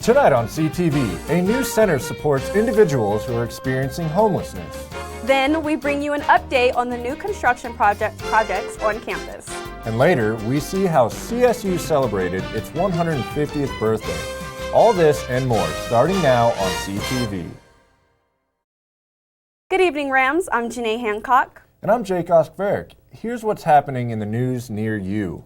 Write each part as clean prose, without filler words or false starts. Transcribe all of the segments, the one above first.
Tonight on CTV, a new center supports individuals who are experiencing homelessness. Then we bring you an update on the new construction projects on campus. And later, we see how CSU celebrated its 150th birthday. All this and more, starting now on CTV. Good evening, Rams. I'm Janae Hancock. And I'm Jake Oskvarek. Here's what's happening in the news near you.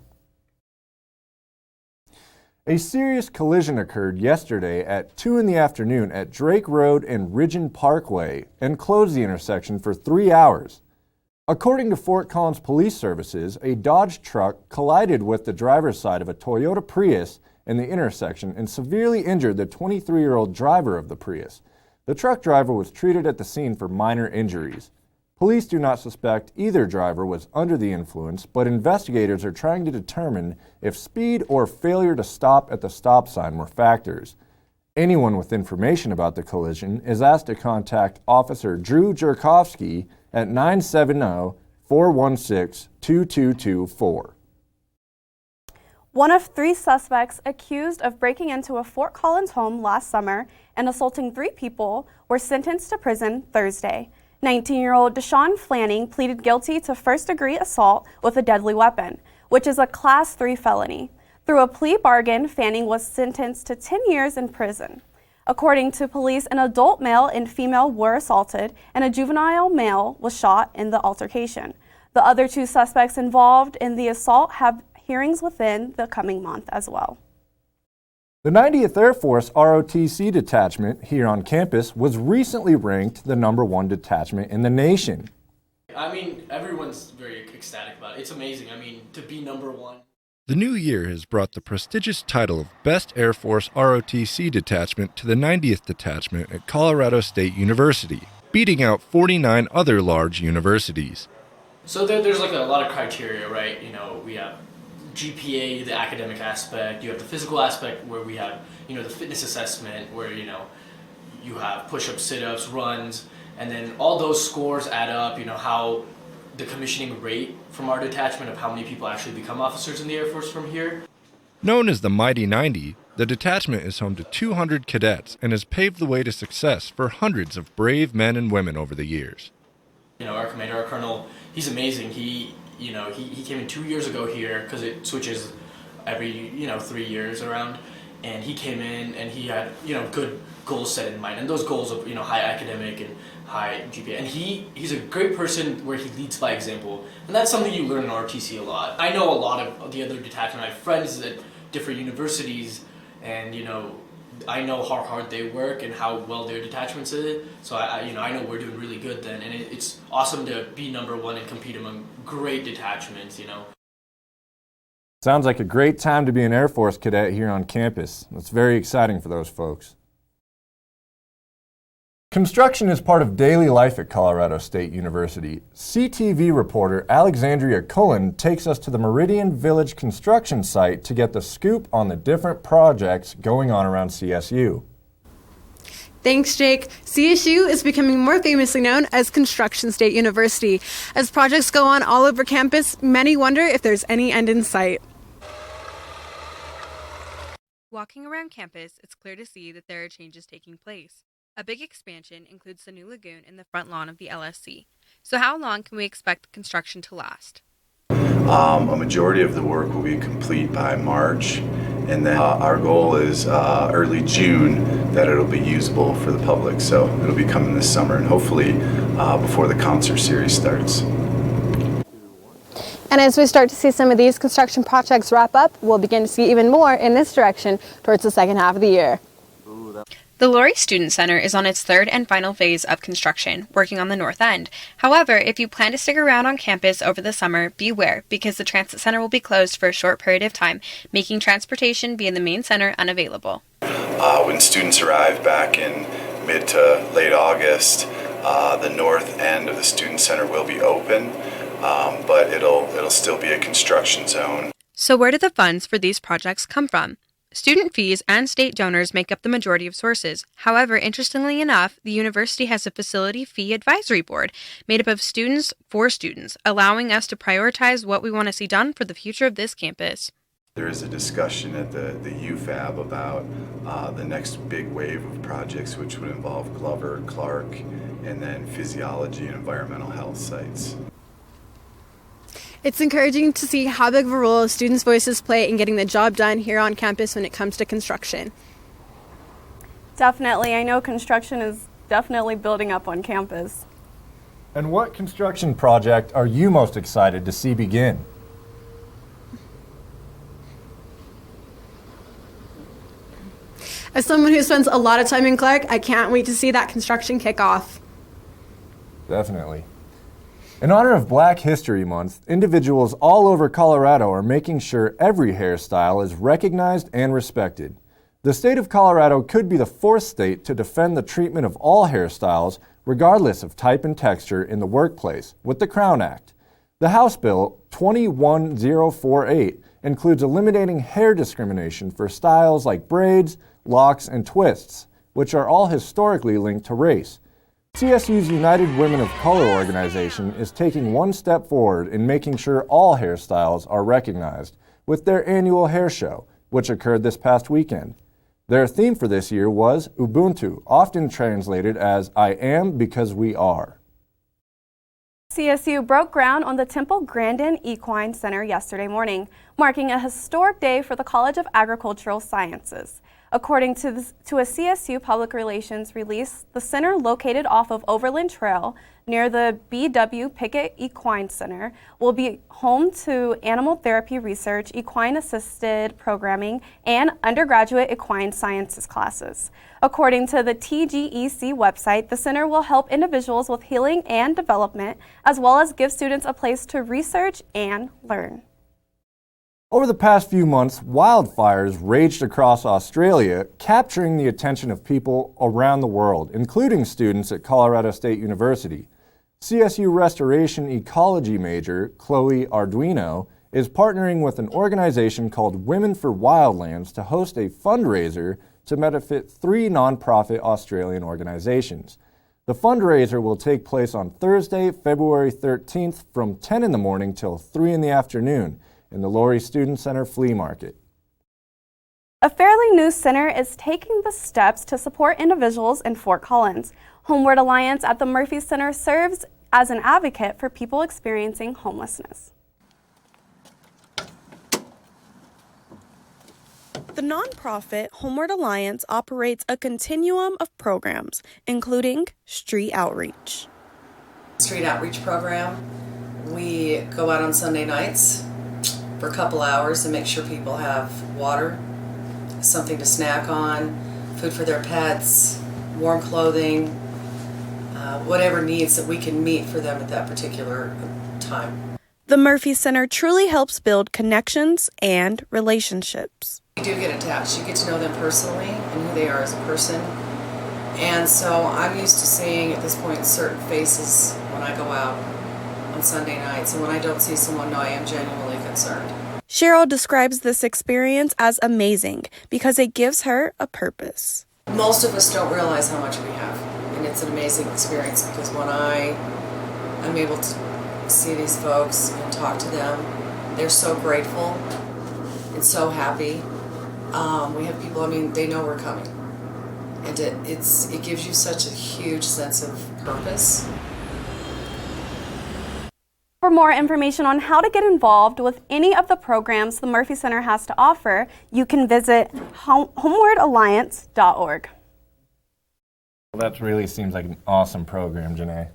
A serious collision occurred yesterday at 2 in the afternoon at Drake Road and Ridgeon Parkway and closed the intersection for 3 hours. According to Fort Collins Police Services, a Dodge truck collided with the driver's side of a Toyota Prius in the intersection and severely injured the 23-year-old driver of the Prius. The truck driver was treated at the scene for minor injuries. Police do not suspect either driver was under the influence, but investigators are trying to determine if speed or failure to stop at the stop sign were factors. Anyone with information about the collision is asked to contact Officer Drew Jerkovsky at 970-416-2224. One of 3 suspects accused of breaking into a Fort Collins home last summer and assaulting 3 people were sentenced to prison Thursday. 19-year-old Deshaun Flanning pleaded guilty to first-degree assault with a deadly weapon, which is a Class 3 felony. Through a plea bargain, Fanning was sentenced to 10 years in prison. According to police, an adult male and female were assaulted, and a juvenile male was shot in the altercation. The other 2 suspects involved in the assault have hearings within the coming month as well. The 90th Air Force ROTC detachment here on campus was recently ranked the #1 detachment in the nation. I mean, everyone's very ecstatic about it. It's amazing. I mean, to be #1. The new year has brought the prestigious title of Best Air Force ROTC detachment to the 90th detachment at Colorado State University, beating out 49 other large universities. So there's like a lot of criteria, right? You know, we have GPA, the academic aspect, you have the physical aspect where we have, the fitness assessment where, you have push-ups, sit-ups, runs, and then all those scores add up, how the commissioning rate from our detachment of how many people actually become officers in the Air Force from here. Known as the Mighty 90, the detachment is home to 200 cadets and has paved the way to success for hundreds of brave men and women over the years. Our commander, our colonel, he's amazing. He came in 2 years ago here because it switches every 3 years around, and he came in and he had good goals set in mind, and those goals of high academic and high GPA, and he's a great person where he leads by example, and that's something you learn in RTC a lot. I know a lot of the other detachment. I have friends at different universities, and I know how hard they work and how well their detachments is. So I know we're doing really good then, and it's awesome to be #1 and compete among great detachments. Sounds like a great time to be an Air Force cadet here on campus. It's very exciting for those folks. Construction is part of daily life at Colorado State University. CTV reporter Alexandria Cullen takes us to the Meridian Village construction site to get the scoop on the different projects going on around CSU. Thanks, Jake. CSU is becoming more famously known as Construction State University. As projects go on all over campus, many wonder if there's any end in sight. Walking around campus, it's clear to see that there are changes taking place. A big expansion includes the new lagoon in the front lawn of the LSC. So how long can we expect construction to last? A majority of the work will be complete by March, and then our goal is early June that it'll be usable for the public. So it'll be coming this summer, and hopefully before the concert series starts. And as we start to see some of these construction projects wrap up, we'll begin to see even more in this direction towards the second half of the year. The Laurie Student Center is on its 3rd and final phase of construction, working on the north end. However, if you plan to stick around on campus over the summer, beware, because the Transit Center will be closed for a short period of time, making transportation via the main center unavailable. When students arrive back in mid to late August, the north end of the Student Center will be open, but it'll still be a construction zone. So where do the funds for these projects come from? Student fees and state donors make up the majority of sources. However, interestingly enough, the university has a facility fee advisory board made up of students for students, allowing us to prioritize what we want to see done for the future of this campus. There is a discussion at the UFAB about the next big wave of projects, which would involve Glover, Clark, and then physiology and environmental health sites. It's encouraging to see how big of a role students' voices play in getting the job done here on campus when it comes to construction. Definitely. I know construction is definitely building up on campus. And what construction project are you most excited to see begin? As someone who spends a lot of time in Clark, I can't wait to see that construction kick off. Definitely. In honor of Black History Month, individuals all over Colorado are making sure every hairstyle is recognized and respected. The state of Colorado could be the fourth state to defend the treatment of all hairstyles, regardless of type and texture, in the workplace, with the Crown Act. The House Bill 21048 includes eliminating hair discrimination for styles like braids, locks, and twists, which are all historically linked to race. CSU's United Women of Color organization is taking one step forward in making sure all hairstyles are recognized with their annual hair show, which occurred this past weekend. Their theme for this year was Ubuntu, often translated as I am because we are. CSU broke ground on the Temple Brendon Equine Center yesterday morning, marking a historic day for the College of Agricultural Sciences. According to a CSU Public Relations release, the center, located off of Overland Trail near the B.W. Pickett Equine Center, will be home to animal therapy research, equine-assisted programming, and undergraduate equine sciences classes. According to the TGEC website, the center will help individuals with healing and development, as well as give students a place to research and learn. Over the past few months, wildfires raged across Australia, capturing the attention of people around the world, including students at Colorado State University. CSU Restoration Ecology major Chloe Arduino is partnering with an organization called Women for Wildlands to host a fundraiser to benefit 3 nonprofit Australian organizations. The fundraiser will take place on Thursday, February 13th from 10 in the morning till 3 in the afternoon in the Laurie Student Center Flea Market. A fairly new center is taking the steps to support individuals in Fort Collins. Homeward Alliance at the Murphy Center serves as an advocate for people experiencing homelessness. The nonprofit Homeward Alliance operates a continuum of programs, including street outreach. Street outreach program, we go out on Sunday nights for a couple hours and make sure people have water, something to snack on, food for their pets, warm clothing, whatever needs that we can meet for them at that particular time. The Murphy Center truly helps build connections and relationships. You do get attached. You get to know them personally and who they are as a person. And so I'm used to seeing at this point certain faces when I go out on Sunday nights, and when I don't see someone, no, I am genuinely concerned. Cheryl describes this experience as amazing because it gives her a purpose. Most of us don't realize how much we have, and it's an amazing experience because when I'm able to see these folks and talk to them, they're so grateful and so happy. We have people, I mean, they know we're coming, and it gives you such a huge sense of purpose. For more information on how to get involved with any of the programs the Murphy Center has to offer, you can visit homewardalliance.org. Well, that really seems like an awesome program, Janae.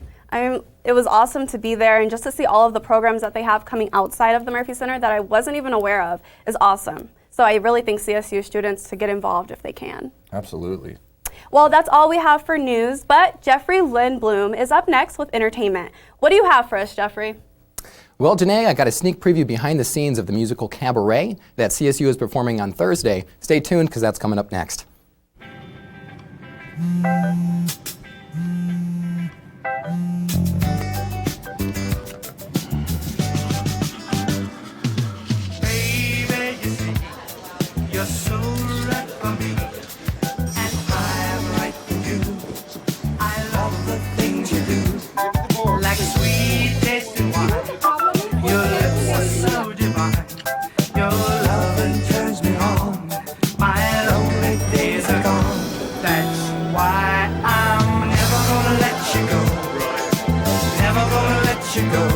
It was awesome to be there, and just to see all of the programs that they have coming outside of the Murphy Center that I wasn't even aware of is awesome. So I really think CSU students to get involved if they can. Absolutely. Well, that's all we have for news, but Jeffrey Linblom is up next with entertainment. What do you have for us, Jeffrey? Well, Janae, I got a sneak preview behind the scenes of the musical Cabaret that CSU is performing on Thursday. Stay tuned because that's coming up next. Baby, you see, you're so right for me, and I'm right for you. I love the things you do, like sweet tasting wine. Your lips are so divine. Your love and why I'm never gonna let you go. Never gonna let you go.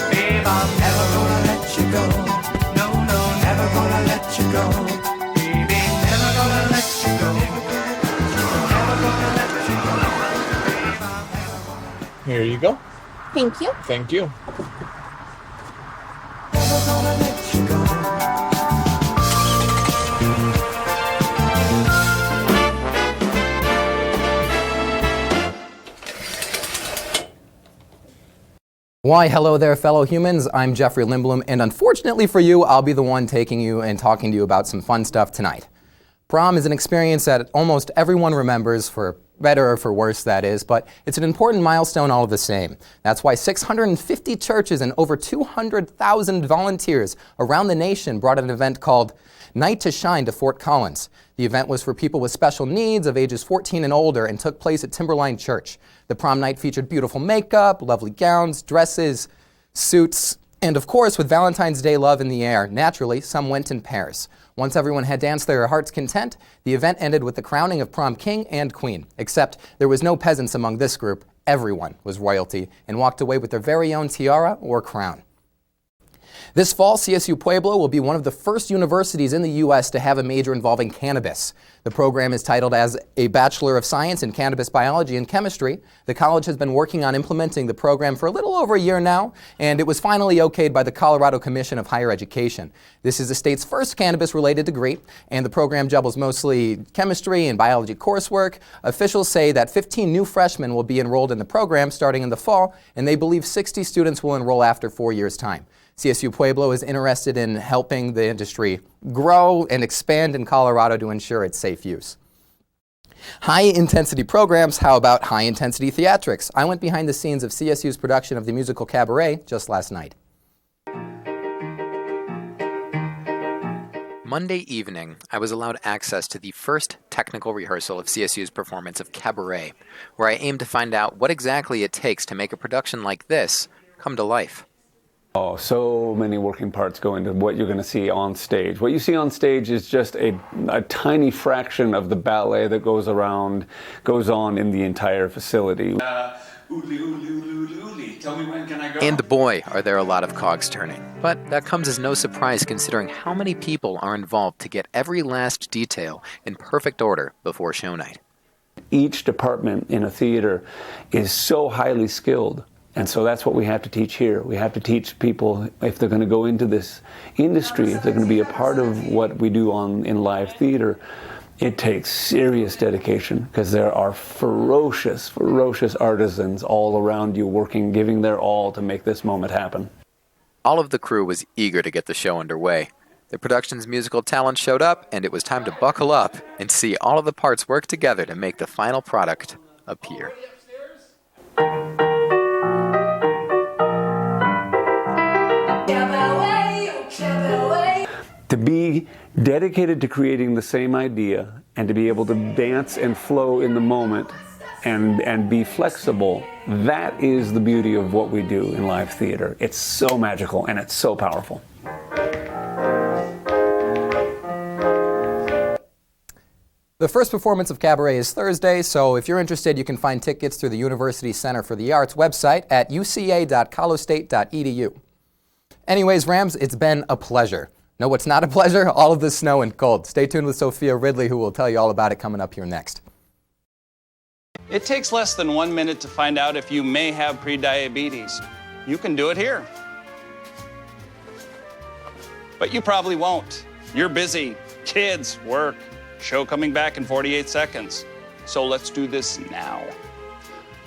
Babe, I'm never gonna let you go. No, no, never gonna let you go. Baby, never gonna let you go. Never gonna let you go. Babe, I'm never gonna. Here you go. Thank you. Thank you. Never gonna let you go. Why, hello there, fellow humans. I'm Jeffrey Linblom, and unfortunately for you, I'll be the one taking you and talking to you about some fun stuff tonight. Prom is an experience that almost everyone remembers, for better or for worse, that is, but it's an important milestone all the same. That's why 650 churches and over 200,000 volunteers around the nation brought an event called Night to Shine to Fort Collins. The event was for people with special needs of ages 14 and older and took place at Timberline Church. The prom night featured beautiful makeup, lovely gowns, dresses, suits, and of course, with Valentine's Day love in the air, naturally, some went in pairs. Once everyone had danced their heart's content, the event ended with the crowning of prom king and queen. Except there was no peasants among this group. Everyone was royalty and walked away with their very own tiara or crown. This fall, CSU Pueblo will be one of the first universities in the U.S. to have a major involving cannabis. The program is titled as a Bachelor of Science in Cannabis Biology and Chemistry. The college has been working on implementing the program for a little over a year now, and it was finally okayed by the Colorado Commission of Higher Education. This is the state's first cannabis-related degree, and the program juggles mostly chemistry and biology coursework. Officials say that 15 new freshmen will be enrolled in the program starting in the fall, and they believe 60 students will enroll after 4 years' time. CSU Pueblo is interested in helping the industry grow and expand in Colorado to ensure its safe use. High-intensity programs, how about high-intensity theatrics? I went behind the scenes of CSU's production of the musical Cabaret just last night. Monday evening, I was allowed access to the first technical rehearsal of CSU's performance of Cabaret, where I aimed to find out what exactly it takes to make a production like this come to life. Oh, so many working parts go into what you're going to see on stage. What you see on stage is just a tiny fraction of the ballet that goes on in the entire facility. Tell me when can I go? And boy, are there a lot of cogs turning. But that comes as no surprise considering how many people are involved to get every last detail in perfect order before show night. Each department in a theater is so highly skilled. And so that's what we have to teach here. We have to teach people, if they're going to go into this industry, if they're going to be a part of what we do in live theater, it takes serious dedication because there are ferocious artisans all around you working, giving their all to make this moment happen. All of the crew was eager to get the show underway. The production's musical talent showed up, and it was time to buckle up and see all of the parts work together to make the final product appear. To be dedicated to creating the same idea and to be able to dance and flow in the moment and be flexible, that is the beauty of what we do in live theater. It's so magical and it's so powerful. The first performance of Cabaret is Thursday, so if you're interested, you can find tickets through the University Center for the Arts website at uca.colostate.edu. Anyways, Rams, it's been a pleasure. No, what's not a pleasure? All of the snow and cold. Stay tuned with Sophia Ridley, who will tell you all about it coming up here next. It takes less than 1 minute to find out if you may have prediabetes. You can do it here. But you probably won't. You're busy. Kids, work, show coming back in 48 seconds. So let's do this now.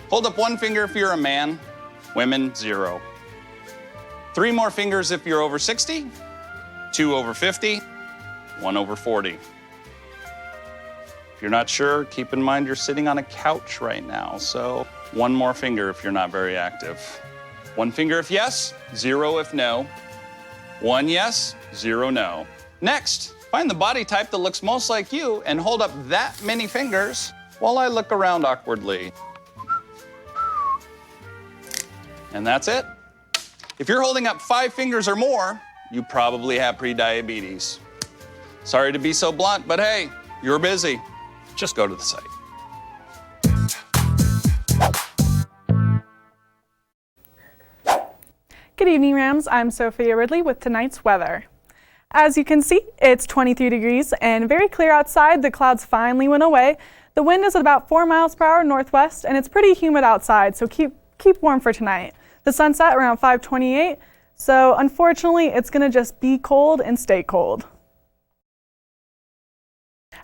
Hold up one finger if you're a man, women, 0. 3 more fingers if you're over 60, 2 over 50, 1 over 40. If you're not sure, keep in mind you're sitting on a couch right now, so 1 more finger if you're not very active. 1 finger if yes, 0 if no. 1 yes, 0 no. Next, find the body type that looks most like you and hold up that many fingers while I look around awkwardly. And that's it. If you're holding up 5 fingers or more, you probably have prediabetes. Sorry to be so blunt, but hey, you're busy. Just go to the site. Good evening, Rams. I'm Sophia Ridley with tonight's weather. As you can see, it's 23 degrees and very clear outside. The clouds finally went away. The wind is at about 4 miles per hour northwest, and it's pretty humid outside, so keep warm for tonight. The sun set around 5:28, so unfortunately, it's going to just be cold and stay cold.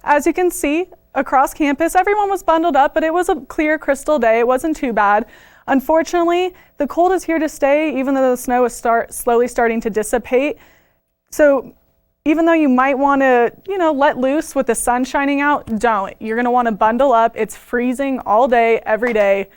As you can see, across campus, everyone was bundled up, but it was a clear crystal day. It wasn't too bad. Unfortunately, the cold is here to stay, even though the snow is slowly starting to dissipate. So even though you might want to, let loose with the sun shining out, don't. You're going to want to bundle up. It's freezing all day, every day,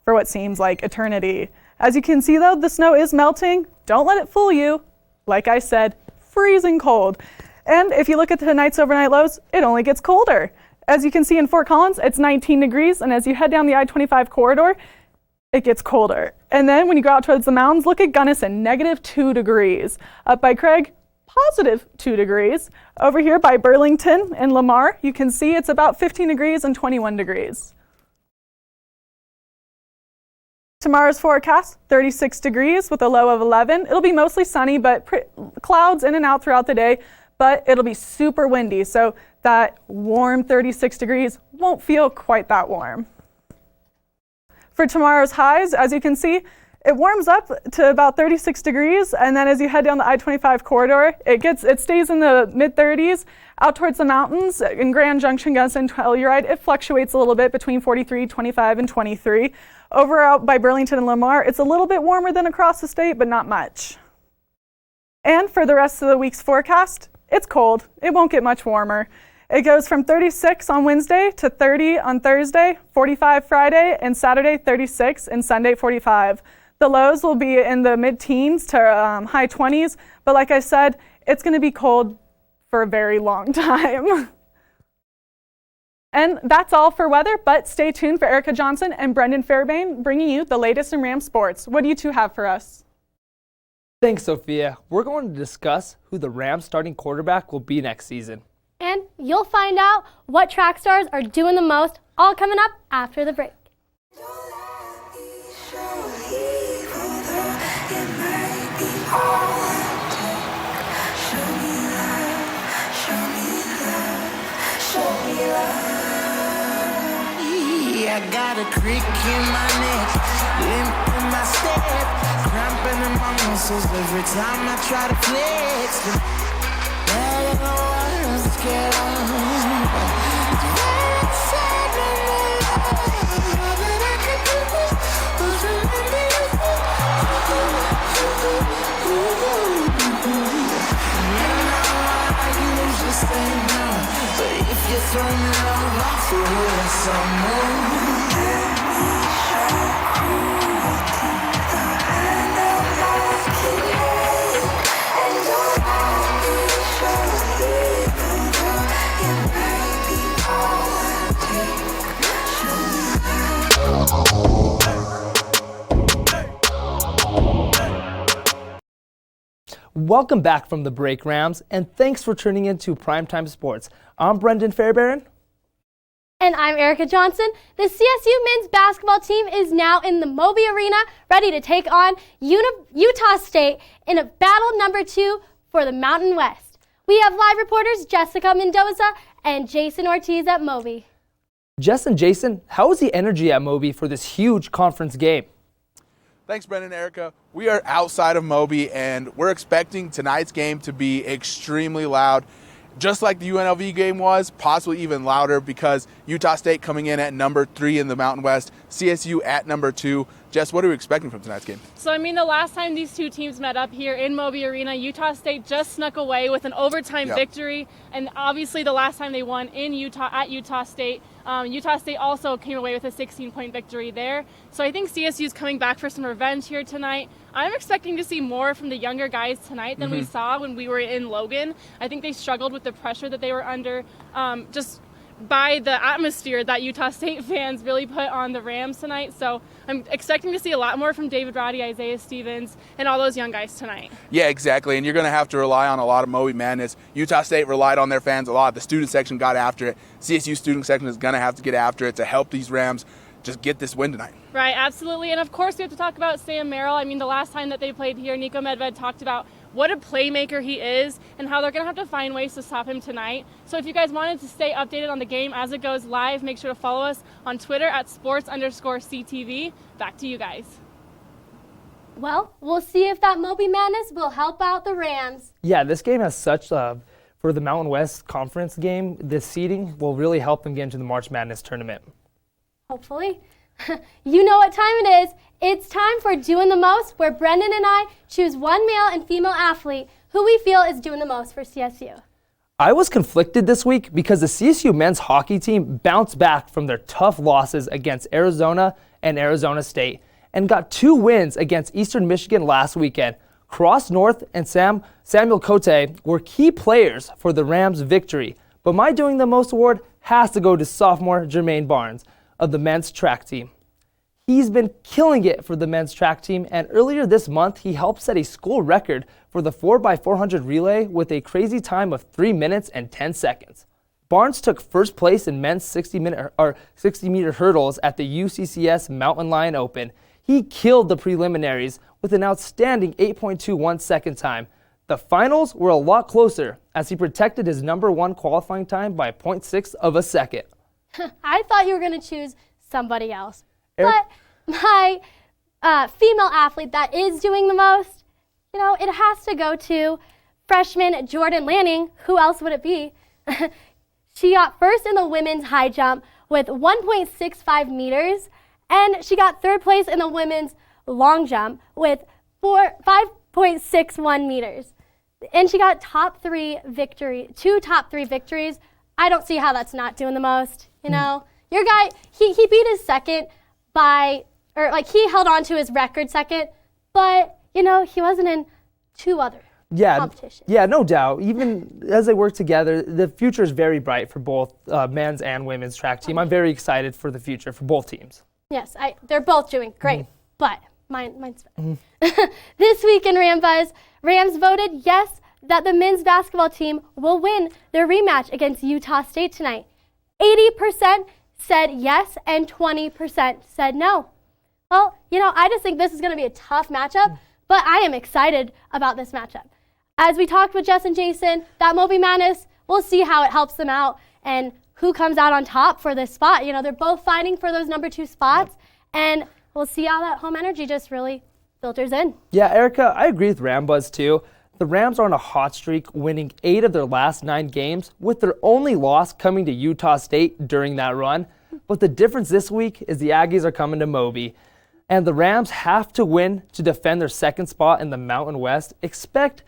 for what seems like eternity. As you can see, though, the snow is melting. Don't let it fool you. Like I said, freezing cold. And if you look at tonight's overnight lows, it only gets colder. As you can see in Fort Collins, it's 19 degrees, and as you head down the I-25 corridor, it gets colder. And then when you go out towards the mountains, look at Gunnison, -2 degrees. Up by Craig, +2 degrees. Over here by Burlington and Lamar, you can see it's about 15 degrees and 21 degrees. Tomorrow's forecast, 36 degrees with a low of 11. It'll be mostly sunny, but clouds in and out throughout the day, but it'll be super windy, so that warm 36 degrees won't feel quite that warm. For tomorrow's highs, as you can see, it warms up to about 36 degrees, and then as you head down the I-25 corridor, it stays in the mid-30s. Out towards the mountains, in Grand Junction, Gunnison, Telluride, it fluctuates a little bit between 43, 25, and 23. Over out by Burlington and Lamar, it's a little bit warmer than across the state, but not much. And for the rest of the week's forecast, it's cold. It won't get much warmer. It goes from 36 on Wednesday to 30 on Thursday, 45 Friday, and Saturday 36, and Sunday 45. The lows will be in the mid-teens to high 20s, but like I said, it's going to be cold for a very long time. And that's all for weather, but stay tuned for Erica Johnson and Brendon Fairbairn bringing you the latest in Ram sports. What do you two have for us? Thanks, Sophia. We're going to discuss who the Rams starting quarterback will be next season. And you'll find out what track stars are doing the most, all coming up after the break. I got a crick in my neck, limp in my step, cramping in my muscles every time I try to flex. I don't know what I'm scared of. All that I could do was remember you. You know I usually say no, but if you throw me love, I'll throw it some more. Welcome back from the break, Rams, and thanks for tuning in to Primetime Sports. I'm Brendon Fairbairn. And I'm Erica Johnson. The CSU men's basketball team is now in the Moby Arena, ready to take on Utah State in a battle number 2 for the Mountain West. We have live reporters Jessica Mendoza and Jason Ortiz at Moby. Jess and Jason, how is the energy at Moby for this huge conference game? Thanks, Brendon and Erica. We are outside of Moby, and we're expecting tonight's game to be extremely loud, just like the UNLV game was, possibly even louder, because Utah State coming in at number 3 in the Mountain West, CSU at number 2. Jess, what are we expecting from tonight's game? So, the last time these two teams met up here in Moby Arena, Utah State just snuck away with an overtime victory, and obviously the last time they won in Utah at Utah State, Utah State also came away with a 16-point victory there. So I think CSU is coming back for some revenge here tonight. I'm expecting to see more from the younger guys tonight than we saw when we were in Logan. I think they struggled with the pressure that they were under, just by the atmosphere that Utah State fans really put on the Rams tonight. So I'm expecting to see a lot more from David Roddy, Isaiah Stevens, and all those young guys tonight. Yeah, exactly, and you're going to have to rely on a lot of Moby madness. Utah State relied on their fans a lot. The student section got after it. CSU student section is going to have to get after it to help these Rams just get this win tonight. Right, absolutely. And of course, we have to talk about Sam Merrill. I mean, the last time that they played here, Nico Medved talked about what a playmaker he is and how they're going to have to find ways to stop him tonight. So if you guys wanted to stay updated on the game as it goes live, make sure to follow us on Twitter at sports_CTV. Back to you guys. Well, we'll see if that Moby Madness will help out the Rams. Yeah, this game has such, for the Mountain West Conference game, this seeding will really help them get into the March Madness tournament. Hopefully. You know what time it is. It's time for Doing the Most, where Brendon and I choose one male and female athlete who we feel is doing the most for CSU. I was conflicted this week because the CSU men's hockey team bounced back from their tough losses against Arizona and Arizona State and got 2 wins against Eastern Michigan last weekend. Cross North and Samuel Cote were key players for the Rams' victory, but my Doing the Most award has to go to sophomore Jermaine Barnes of the men's track team. He's been killing it for the men's track team, and earlier this month he helped set a school record for the 4x400 relay with a crazy time of 3 minutes and 10 seconds. Barnes took first place in men's 60-meter hurdles at the UCCS Mountain Lion Open. He killed the preliminaries with an outstanding 8.21 second time. The finals were a lot closer as he protected his #1 qualifying time by 0.6 of a second. I thought you were going to choose somebody else. But my female athlete that is doing the most, it has to go to freshman Jordan Lanning. Who else would it be? She got first in the women's high jump with 1.65 meters, and she got third place in the women's long jump with 5.61 meters. And she got two top 3 victories. I don't see how that's not doing the most. Your guy, he beat his second he held on to his record second, but he wasn't in 2 other competitions. Yeah, no doubt. Even as they work together, the future is very bright for both men's and women's track team. I'm very excited for the future for both teams. Yes, they're both doing great, but mine's better. This week in RamBuzz, Rams voted yes that the men's basketball team will win their rematch against Utah State tonight. 80% said yes and 20% said no. Well, I just think this is going to be a tough matchup, but I am excited about this matchup. As we talked with Jess and Jason, that Moby Madness, we'll see how it helps them out and who comes out on top for this spot. They're both fighting for those #2 spots, and we'll see how that home energy just really filters in. Yeah, Erica, I agree with RamBuzz too. The Rams are on a hot streak, winning 8 of their last 9 games, with their only loss coming to Utah State during that run. But the difference this week is the Aggies are coming to Moby, and the Rams have to win to defend their second spot in the Mountain West. Expect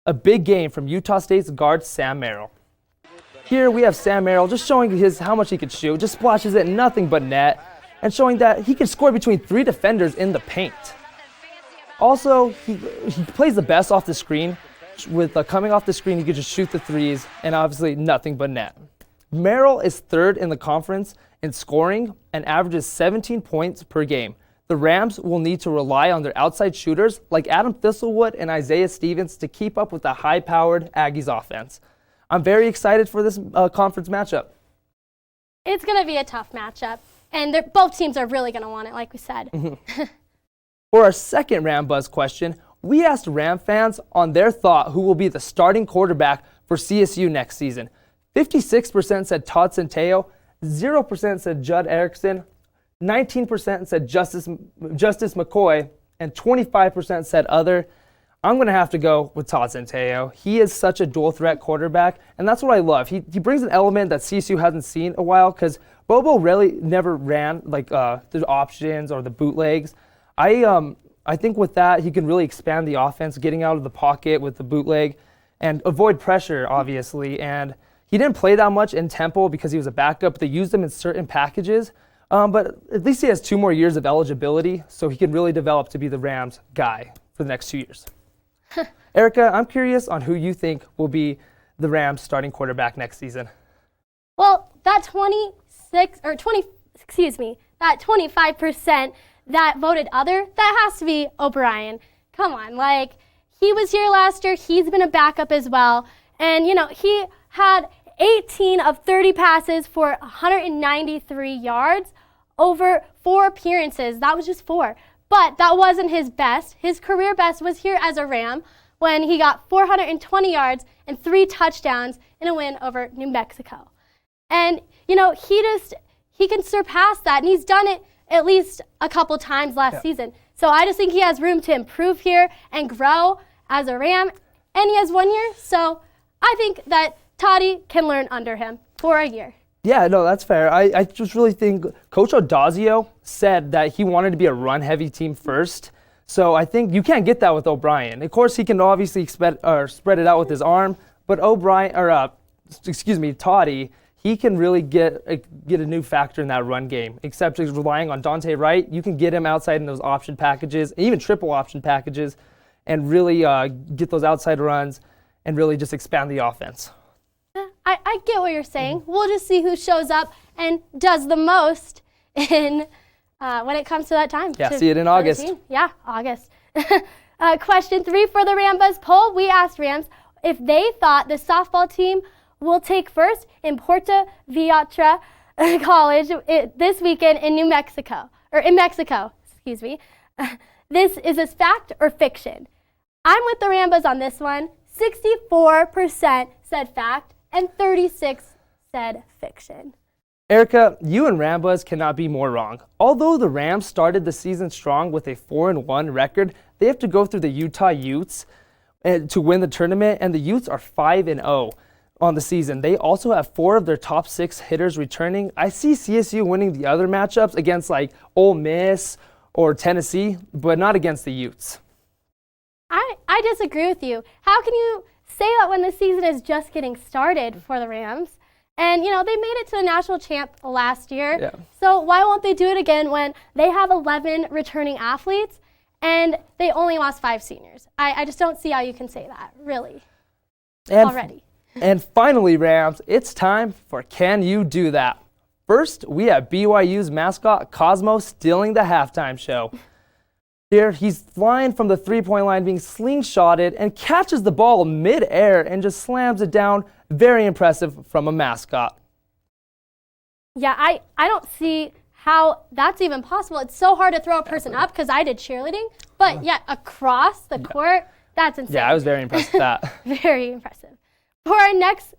a big game from Utah State's guard Sam Merrill. Here we have Sam Merrill just showing how much he could shoot, just splashes it nothing but net, and showing that he can score between 3 defenders in the paint. Also, he plays the best off the screen. With coming off the screen, he could just shoot the threes, and obviously nothing but net. Merrill is 3rd in the conference in scoring and averages 17 points per game. The Rams will need to rely on their outside shooters like Adam Thistlewood and Isaiah Stevens to keep up with the high-powered Aggies offense. I'm very excited for this conference matchup. It's going to be a tough matchup, and both teams are really going to want it, like we said. For our second RamBuzz question, we asked Ram fans on their thought who will be the starting quarterback for CSU next season. 56% said Todd Centeio, 0% said Judd Erickson, 19% said Justice McCoy, and 25% said other. I'm going to have to go with Todd Centeio. He is such a dual-threat quarterback, and that's what I love. He brings an element that CSU hasn't seen a while because Bobo really never ran the options or the bootlegs. I think with that, he can really expand the offense, getting out of the pocket with the bootleg and avoid pressure, obviously. And he didn't play that much in Temple because he was a backup. They used him in certain packages, but at least he has 2 more years of eligibility, so he can really develop to be the Rams guy for the next 2 years. Erica, I'm curious on who you think will be the Rams starting quarterback next season. Well, that 25% that voted other, that has to be O'Brien. Come on, he was here last year. He's been a backup as well. And, he had 18 of 30 passes for 193 yards. over 4 appearances. That was just 4. But that wasn't his best. His career best was here as a Ram when he got 420 yards and 3 touchdowns in a win over New Mexico. And, you know, he can surpass that, and he's done it at least a couple times last season. So I just think he has room to improve here and grow as a Ram, and he has 1 year. So I think that Toddy can learn under him for a year. Yeah, no, that's fair. I just really think Coach Odazio said that he wanted to be a run-heavy team first. So I think you can't get that with O'Brien. Of course, he can obviously spread it out with his arm, but Toddy, he can really get a new factor in that run game. Except he's relying on Dante Wright. You can get him outside in those option packages, even triple option packages, and really get those outside runs and really just expand the offense. I get what you're saying. We'll just see who shows up and does the most in when it comes to that time. Yeah, see it in August. Yeah, August. Question 3 for the RamBuzz poll. We asked Rams if they thought the softball team will take first in Puerto Vallarta College this weekend in Mexico. Excuse me. This is this fact or fiction? I'm with the RamBuzz on this one. 64% said fact and 36% said fiction. Erica, you and RamBuzz cannot be more wrong. Although the Rams started the season strong with a 4-1 record, they have to go through the Utah Utes to win the tournament, and the Utes are 5-0 on the season. They also have 4 of their top 6 hitters returning. I see CSU winning the other matchups against like Ole Miss or Tennessee, but not against the Utes. I disagree with you. How can you say that when the season is just getting started for the Rams? And, you know, they made it to the national champ last year. Yeah. So why won't they do it again when they have 11 returning athletes and they only lost 5 seniors? I just don't see how you can say that, really, already. And finally, Rams, it's time for Can You Do That? First, we have BYU's mascot Cosmo stealing the halftime show. Here, he's flying from the three-point line, being slingshotted, and catches the ball mid-air and just slams it down. Very impressive from a mascot. Yeah, I don't see how that's even possible. It's so hard to throw a person up because I did cheerleading, but yet across the court, that's insane. Yeah, I was very impressed with that. Very impressive. For our next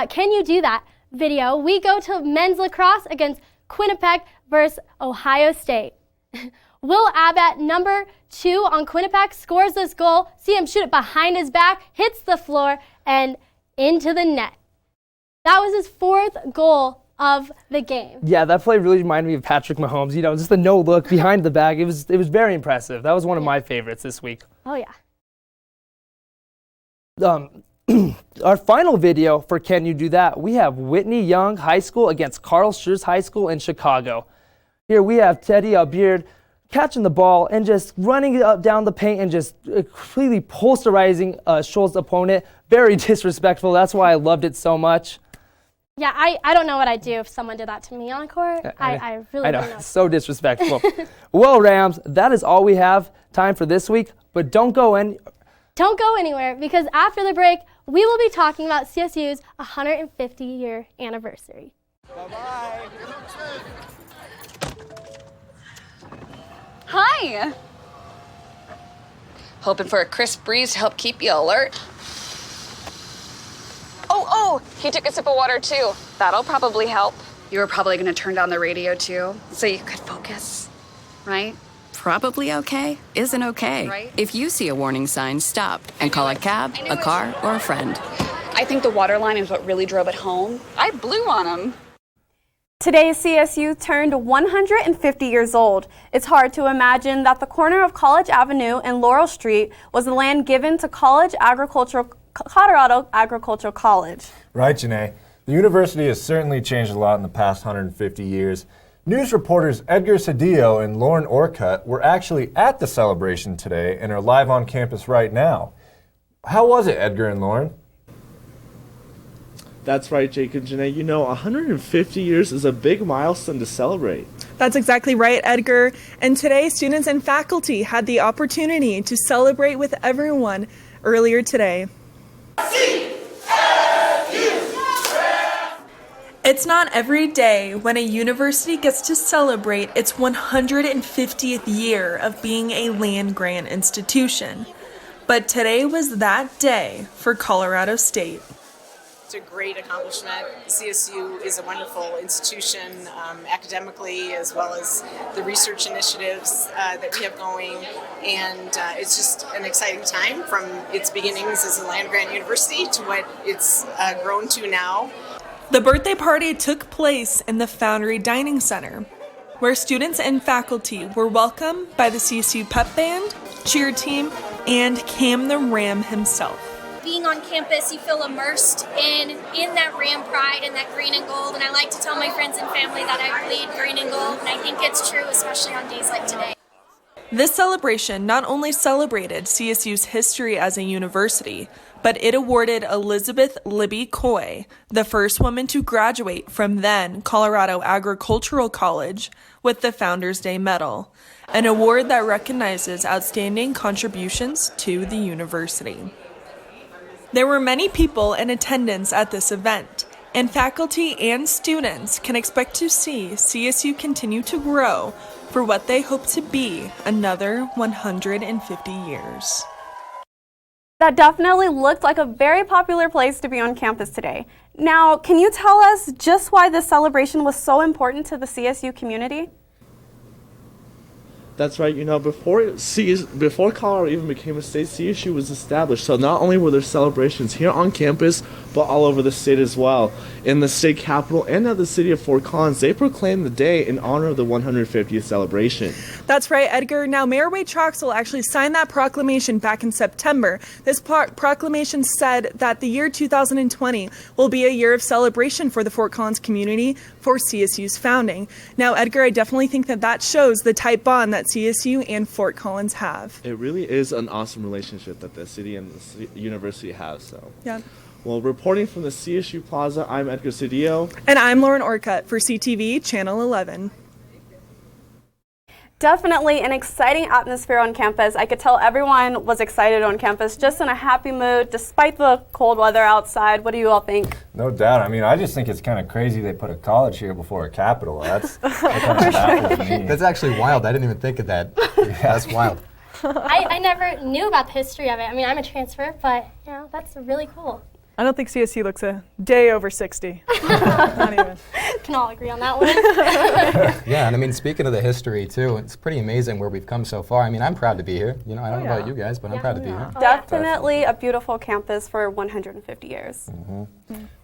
Can You Do That video, we go to men's lacrosse against Quinnipiac versus Ohio State. Will Abbott, number 2 on Quinnipiac, scores this goal. See him shoot it behind his back, hits the floor, and into the net. That was his 4th goal of the game. Yeah, that play really reminded me of Patrick Mahomes. You know, just the no look behind the back. It was very impressive. That was one of my favorites this week. Oh yeah. Our final video for Can You Do That? We have Whitney Young High School against Carl Schurz High School in Chicago. Here we have Teddy Albeard catching the ball and just running up down the paint and just completely posterizing Schultz's opponent. Very disrespectful. That's why I loved it so much. Yeah, I don't know what I'd do if someone did that to me on court. I really don't know. So disrespectful. Well, Rams, that is all we have time for this week, but don't go anywhere because after the break, we will be talking about CSU's 150-year anniversary. Bye-bye. Hi. Hoping for a crisp breeze to help keep you alert. Oh, he took a sip of water too. That'll probably help. You were probably gonna turn down the radio too, so you could focus, right? Probably okay isn't okay. Right. If you see a warning sign, stop and call a cab, a car, or a friend. I think the water line is what really drove it home. I blew on him. Today, CSU turned 150 years old. It's hard to imagine that the corner of College Avenue and Laurel Street was the land given to Colorado Agricultural College. Right, Janae. The university has certainly changed a lot in the past 150 years. News reporters Edgar Cedillo and Lauren Orcutt were actually at the celebration today and are live on campus right now. How was it, Edgar and Lauren? That's right, Jake and Janae. You know, 150 years is a big milestone to celebrate. That's exactly right, Edgar. And today, students and faculty had the opportunity to celebrate with everyone earlier today. It's not every day when a university gets to celebrate its 150th year of being a land-grant institution. But today was that day for Colorado State. It's a great accomplishment. CSU is a wonderful institution academically, as well as the research initiatives that we have going, and it's just an exciting time from its beginnings as a land-grant university to what it's grown to now. The birthday party took place in the Foundry Dining Center, where students and faculty were welcomed by the CSU pep band, cheer team, and Cam the Ram himself. Being on campus, you feel immersed in that Ram pride and that green and gold, and I like to tell my friends and family that I bleed green and gold, and I think it's true, especially on days like today. This celebration not only celebrated CSU's history as a university, but it awarded Elizabeth Libby Coy, the first woman to graduate from then Colorado Agricultural College, with the Founders Day Medal, an award that recognizes outstanding contributions to the university. There were many people in attendance at this event, and faculty and students can expect to see CSU continue to grow for what they hope to be another 150 years. That definitely looked like a very popular place to be on campus today. Now, can you tell us just why this celebration was so important to the CSU community? That's right. Before Colorado even became a state, CSU was established. So not only were there celebrations here on campus, but all over the state as well. In the state capital and at the city of Fort Collins, they proclaimed the day in honor of the 150th celebration. That's right, Edgar. Now, Mayor Wade Troxel actually signed that proclamation back in September. This proclamation said that the year 2020 will be a year of celebration for the Fort Collins community for CSU's founding. Now, Edgar, I definitely think that shows the tight bond that CSU and Fort Collins have. It really is an awesome relationship that the city and the university have. So. Yeah. Well, reporting from the CSU Plaza, I'm Edgar Cedillo. And I'm Lauren Orcutt for CTV Channel 11. Definitely an exciting atmosphere on campus. I could tell everyone was excited on campus, just in a happy mood, despite the cold weather outside. What do you all think? No doubt. I mean, I just think it's kind of crazy they put a college here before a capital. That kind of baffles me. That's actually wild. I didn't even think of that. Yeah, that's wild. I never knew about the history of it. I mean, I'm a transfer, but that's really cool. I don't think CSU looks a day over 60. Not even. Can all agree on that one. Yeah, and I mean, speaking of the history too, it's pretty amazing where we've come so far. I mean, I'm proud to be here. I don't know about you guys, but I'm proud to be here. Definitely a beautiful campus for 150 years.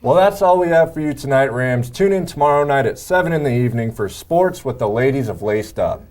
Well, that's all we have for you tonight, Rams. Tune in tomorrow night at 7 in the evening for sports with the ladies of Laced Up.